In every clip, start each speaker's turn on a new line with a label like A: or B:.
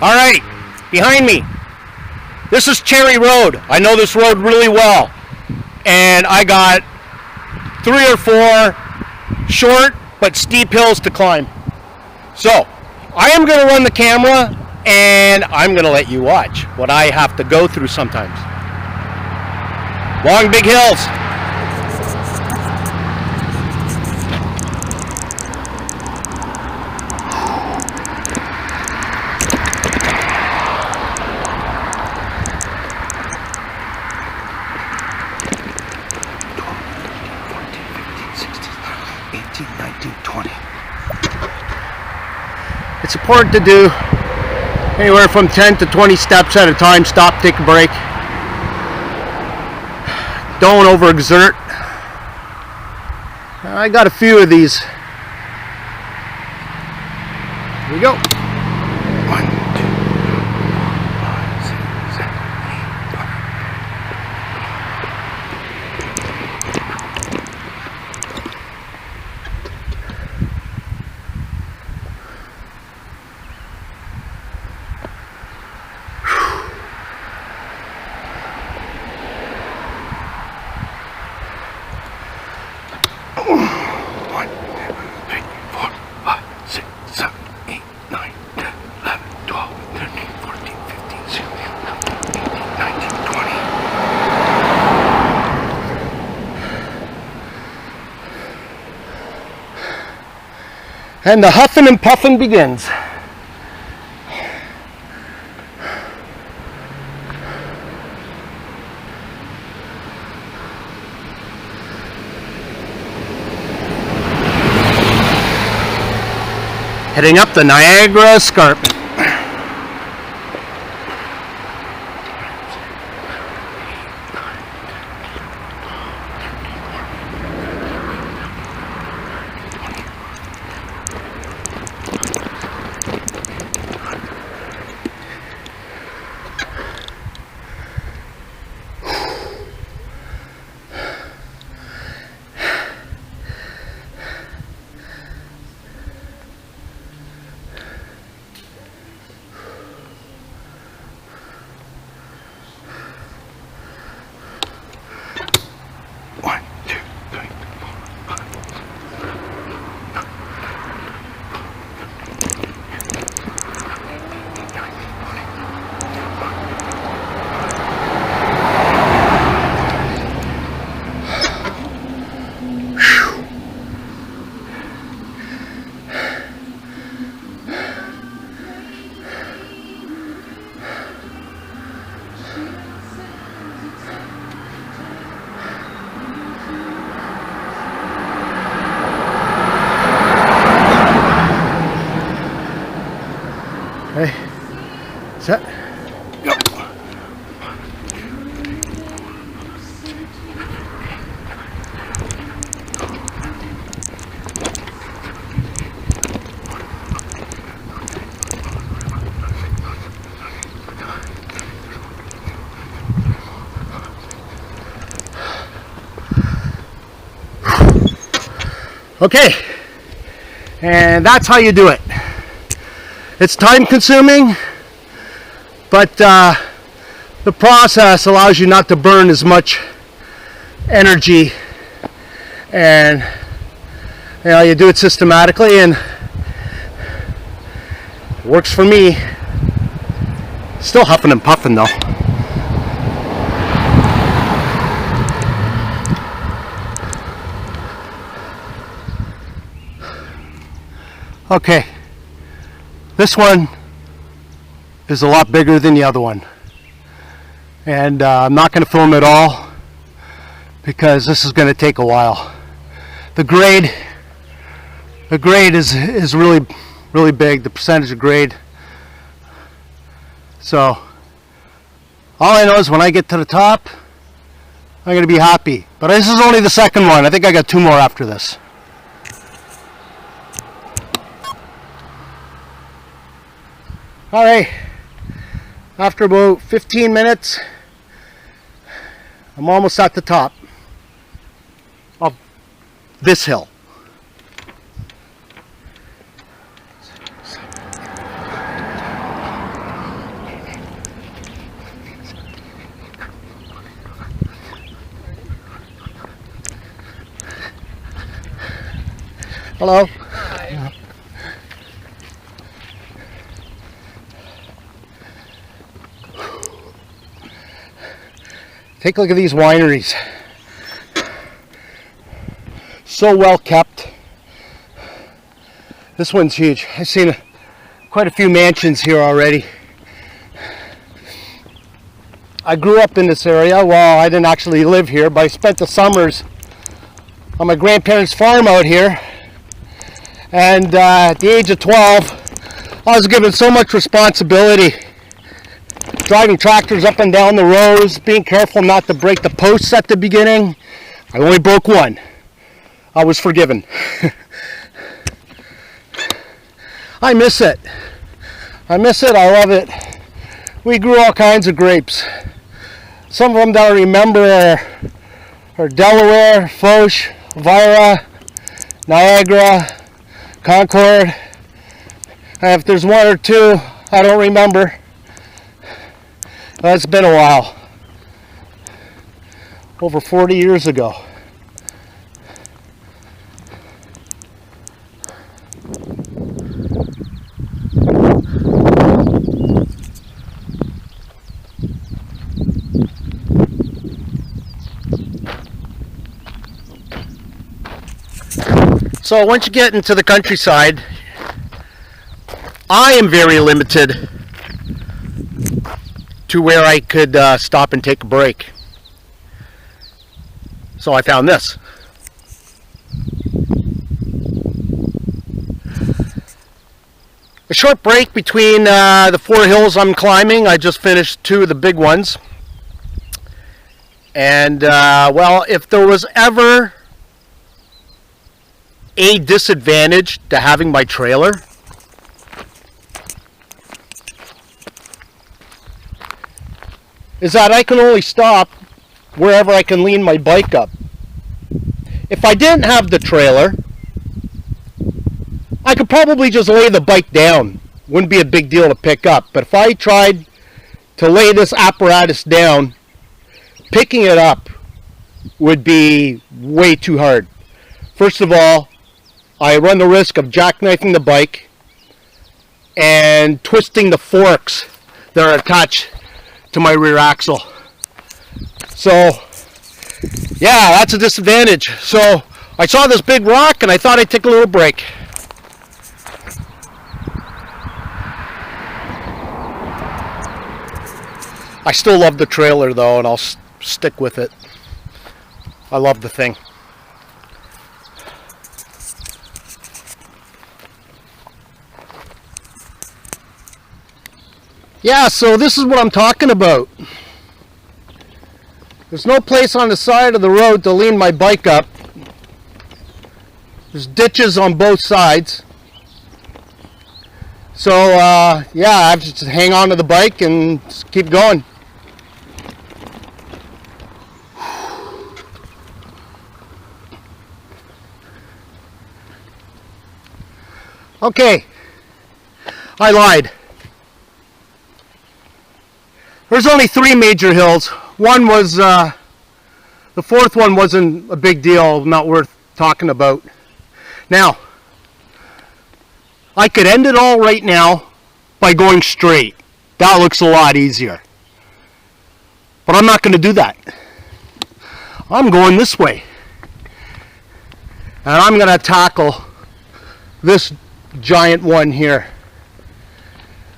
A: All right, behind me, this is Cherry Road. I know this road really well, and I got 3 or 4 short but steep hills to climb. So I am going to run the camera, and I'm going to let you watch what I have to go through sometimes. Long, big hills. It's important to do anywhere from 10 to 20 steps at a time. Stop, take a break. Don't overexert. I got a few of these. Here we go. 1, 2, 5, 6, 7, 8, 9. And the huffing and puffing begins. Heading up the Niagara escarpment. Hey, set, go. Okay, and that's how you do it. It's time consuming, but the process allows you not to burn as much energy, and you do it systematically, and it works for me. Still huffing and puffing though. Okay. This one is a lot bigger than the other one, and I'm not going to film it all because this is going to take a while. The grade is really big, the percentage of grade. So all I know is when I get to the top, I'm going to be happy. But this is only the second one. I think I got 2 more after this. All right, after about 15 minutes, I'm almost at the top of this hill. Hello.
B: Hi.
A: Take a look at these wineries. So well kept. This one's huge. I've seen quite a few mansions here already. I grew up in this area. Well, I didn't actually live here, but I spent the summers on my grandparents' farm out here. And at the age of 12, I was given so much responsibility. Driving tractors up and down the rows, being careful not to break the posts at the beginning. I only broke one. I was forgiven. I miss it. I miss it. I love it. We grew all kinds of grapes. Some of them that I remember are Delaware, Foch, Vira, Niagara, Concord. And if there's one or two I don't remember, it's been a while. Over 40 years ago. So once you get into the countryside, I am very limited to where I could stop and take a break. So I found this. A short break between the 4 hills I'm climbing. I just finished 2 of the big ones. And well, if there was ever a disadvantage to having my trailer, is that I can only stop wherever I can lean my bike up. If I didn't have the trailer, I could probably just lay the bike down. Wouldn't be a big deal to pick up. But if I tried to lay this apparatus down, picking it up would be way too hard. First of all, I run the risk of jackknifing the bike and twisting the forks that are attached to my rear axle. So yeah, that's a disadvantage. So I saw this big rock and I thought I'd take a little break. I still love the trailer though, and I'll stick with it. I love the thing. Yeah, so this is what I'm talking about. There's no place on the side of the road to lean my bike up. There's ditches on both sides. So yeah, I have to just hang on to the bike and just keep going. Okay, I lied. There's only 3 major hills. One was, the 4th one wasn't a big deal, not worth talking about. Now, I could end it all right now by going straight. That looks a lot easier. But I'm not going to do that. I'm going this way. And I'm going to tackle this giant one here.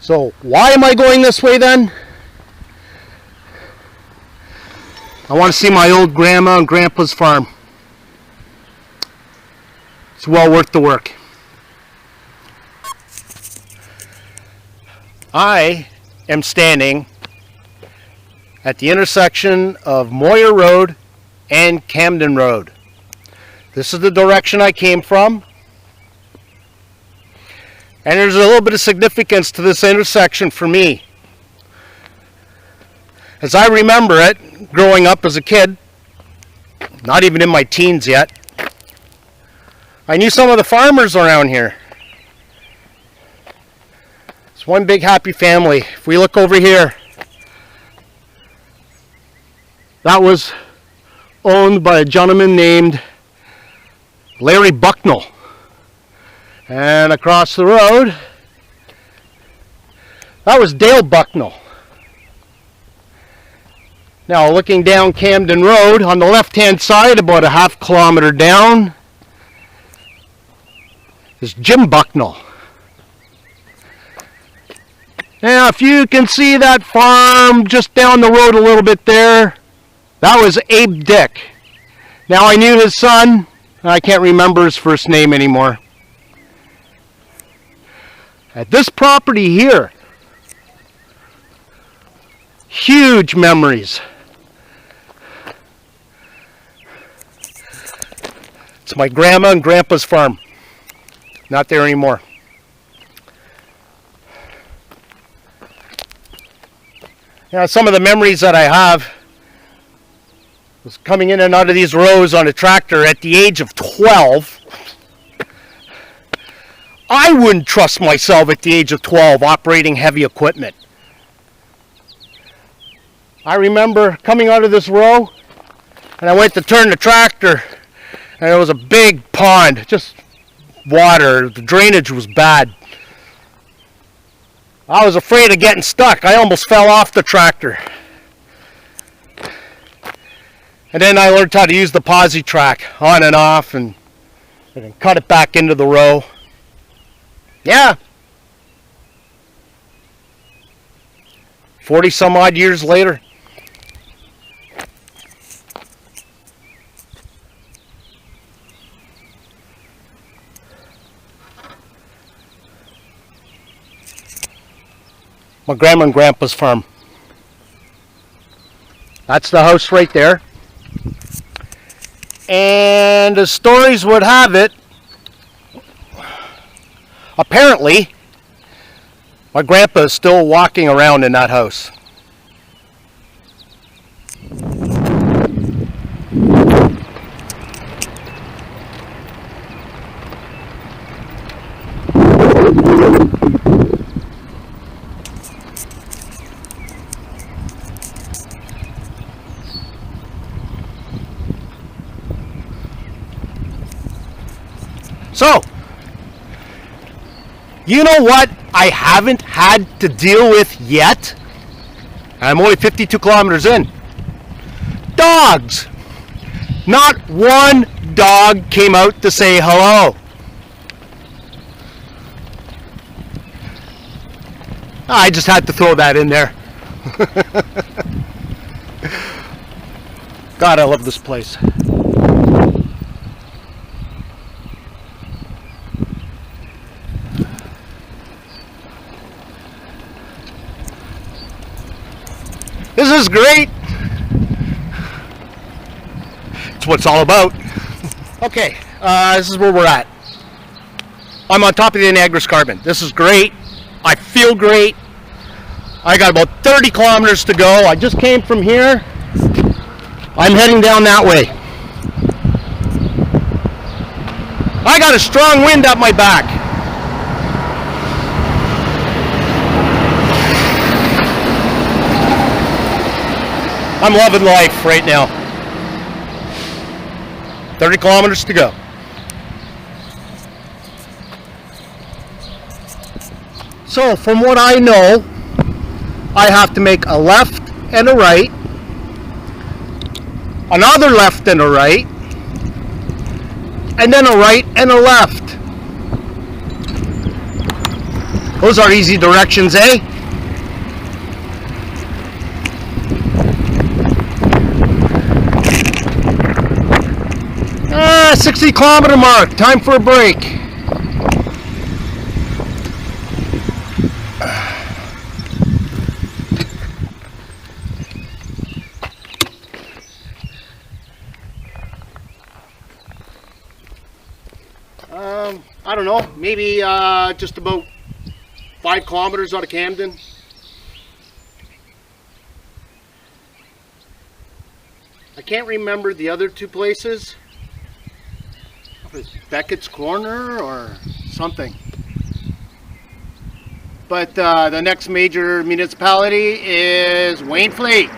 A: So why am I going this way then? I want to see my old grandma and grandpa's farm. It's well worth the work. I am standing at the intersection of Moyer Road and Campden Road. This is the direction I came from. And there's a little bit of significance to this intersection for me. As I remember it, growing up as a kid, not even in my teens yet, I knew some of the farmers around here. It's one big happy family. If we look over here, that was owned by a gentleman named Larry Bucknell. And across the road, that was Dale Bucknell. Now looking down Campden Road, on the left-hand side, about a half kilometer down, is Jim Bucknell. Now if you can see that farm just down the road a little bit there, that was Abe Dick. Now I knew his son, I can't remember his first name anymore. At this property here, huge memories. It's my grandma and grandpa's farm. Not there anymore. Yeah, some of the memories that I have was coming in and out of these rows on a tractor at the age of 12. I wouldn't trust myself at the age of 12 operating heavy equipment. I remember coming out of this row and I went to turn the tractor and there was a big pond, just water. The drainage was bad. I was afraid of getting stuck. I almost fell off the tractor. And then I learned how to use the posi track on and off and cut it back into the row. Yeah. 40 some odd years later. My grandma and grandpa's farm. That's the house right there. And the stories would have it, apparently, my grandpa is still walking around in that house. So, you know what I haven't had to deal with yet? I'm only 52 kilometers in. Dogs! Not one dog came out to say hello. I just had to throw that in there. God, I love this place. This is great. It's what it's all about. Okay, this is where we're at. I'm on top of the Niagara escarpment. This is great. I feel great. I got about 30 kilometers to go. I just came from here. I'm heading down that way. I got a strong wind at my back. I'm loving life right now. 30 kilometers to go. So from what I know, I have to make a left and a right, another left and a right, and then a right and a left. Those are easy directions, eh? 60 kilometer mark, time for a break. I don't know, maybe just about 5 kilometers out of Campden. I can't remember the other two places. Beckett's Corner or something. But the next major municipality is Wainfleet.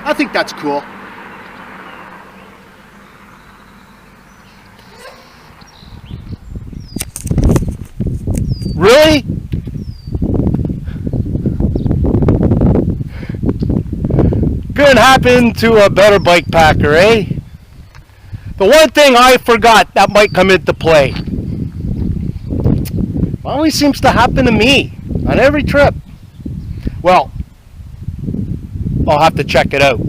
A: I think that's cool. Really? Couldn't happen to a better bike packer, eh? The one thing I forgot that might come into play. Always seems to happen to me on every trip. Well, I'll have to check it out.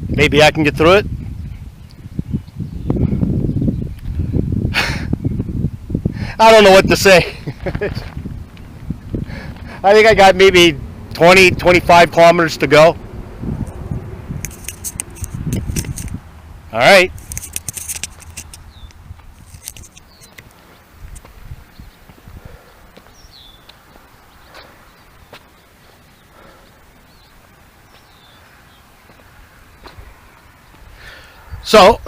A: Maybe I can get through it. I don't know what to say. I think I got maybe 20, 25 kilometers to go. All right. So,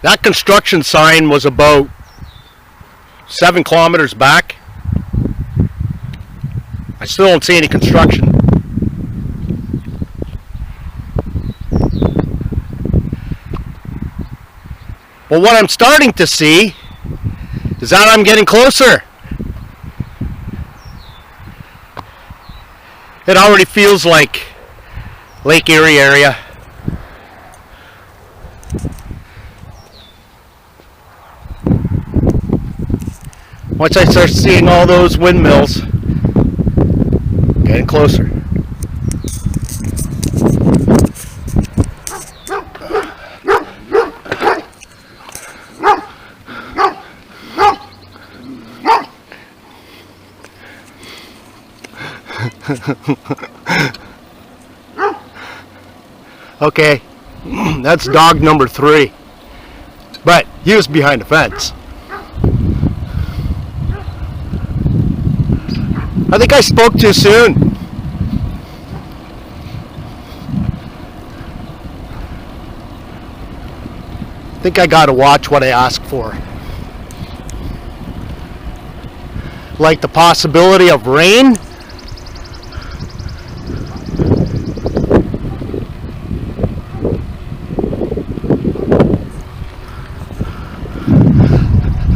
A: that construction sign was about 7 kilometers back. I still don't see any construction. But what I'm starting to see is that I'm getting closer. It already feels like Lake Erie area. Once I start seeing all those windmills, getting closer. Okay, that's dog number 3, but he was behind the fence. I think I spoke too soon. I think I gotta watch what I ask for. Like the possibility of rain.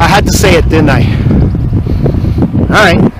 A: I had to say it, didn't I? All right.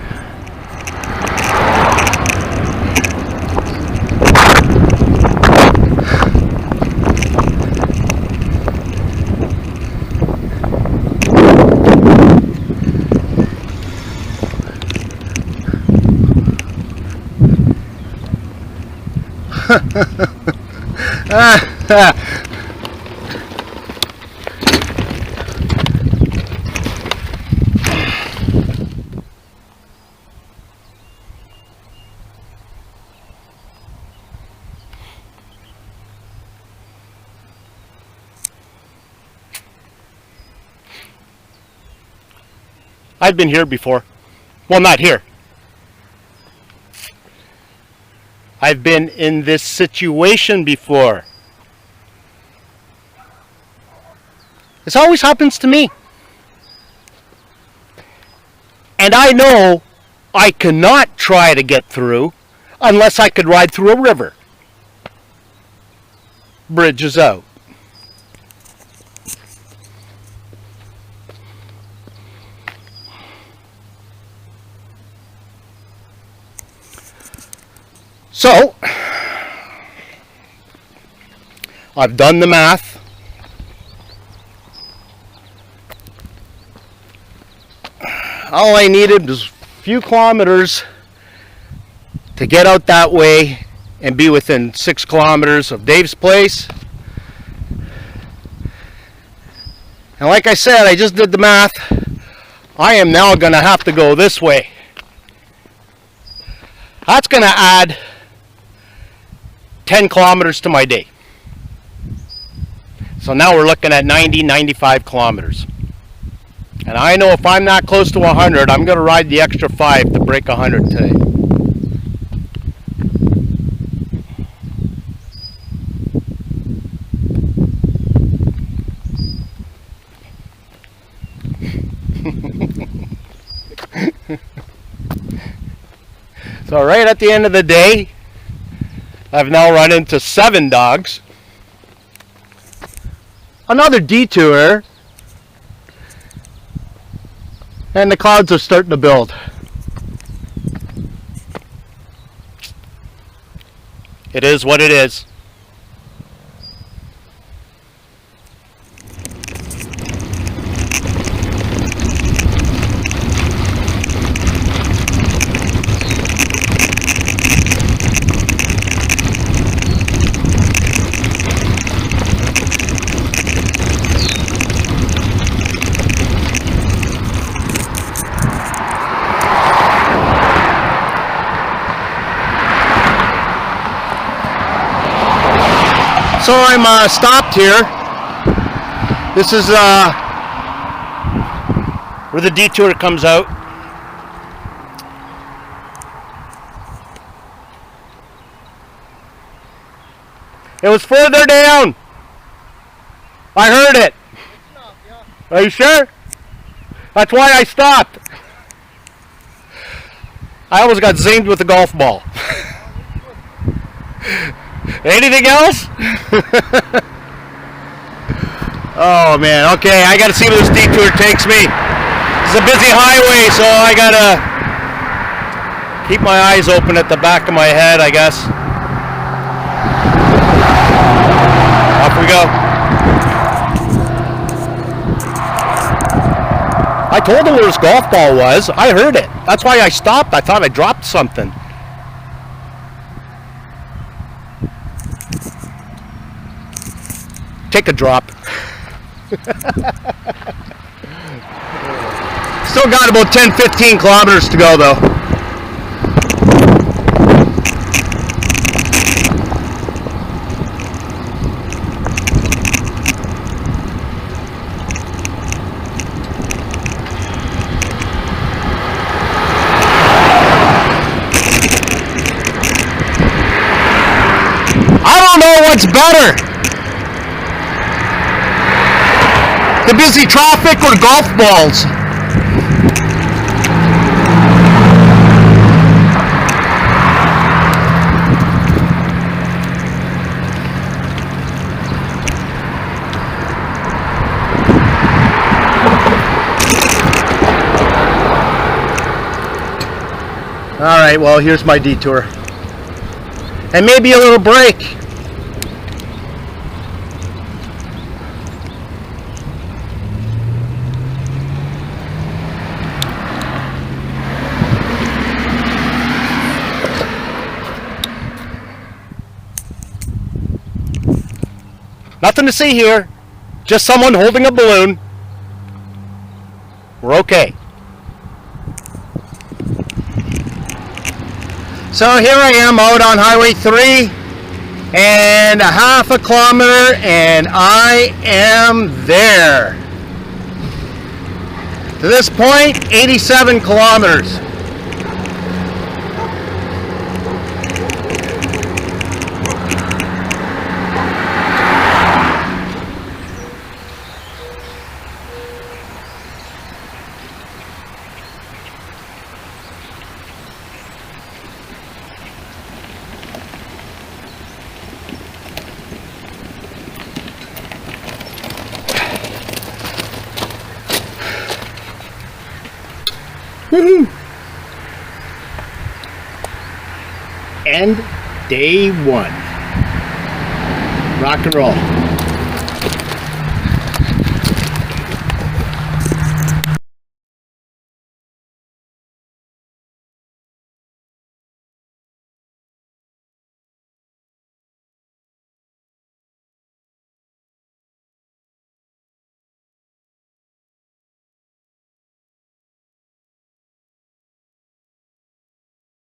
A: I've been here before. Well, not here. I've been in this situation before. This always happens to me. And I know I cannot try to get through unless I could ride through a river. Bridge is out. So, I've done the math. All I needed was a few kilometers to get out that way and be within 6 kilometers of Dave's place. And like I said, I just did the math. I am now going to have to go this way. That's going to add 10 kilometers to my day. So now we're looking at 90, 95 kilometers. And I know if I'm not close to 100, I'm going to ride the extra 5 to break 100 today. So right at the end of the day, I've now run into 7 dogs. Another detour. And the clouds are starting to build. It is what it is. So I'm stopped here. This is where the detour comes out. It was further down. I heard it. Are you sure? That's why I stopped. I almost got zinged with a golf ball. Anything else? Oh man, okay, I gotta see where this detour takes me. It's a busy highway, so I gotta keep my eyes open at the back of my head, I guess. Off we go. I told him where his golf ball was. I heard it. That's why I stopped. I thought I dropped something. Take a drop. Still got about 10-15 kilometers to go though. I don't know what's better. The busy traffic or golf balls? All right, well, here's my detour. And maybe a little break. Nothing to see here, just someone holding a balloon. We're okay. So here I am out on Highway 3 and a half a kilometer and I am there. To this point, 87 kilometers. Woohoo! And day one. Rock and roll.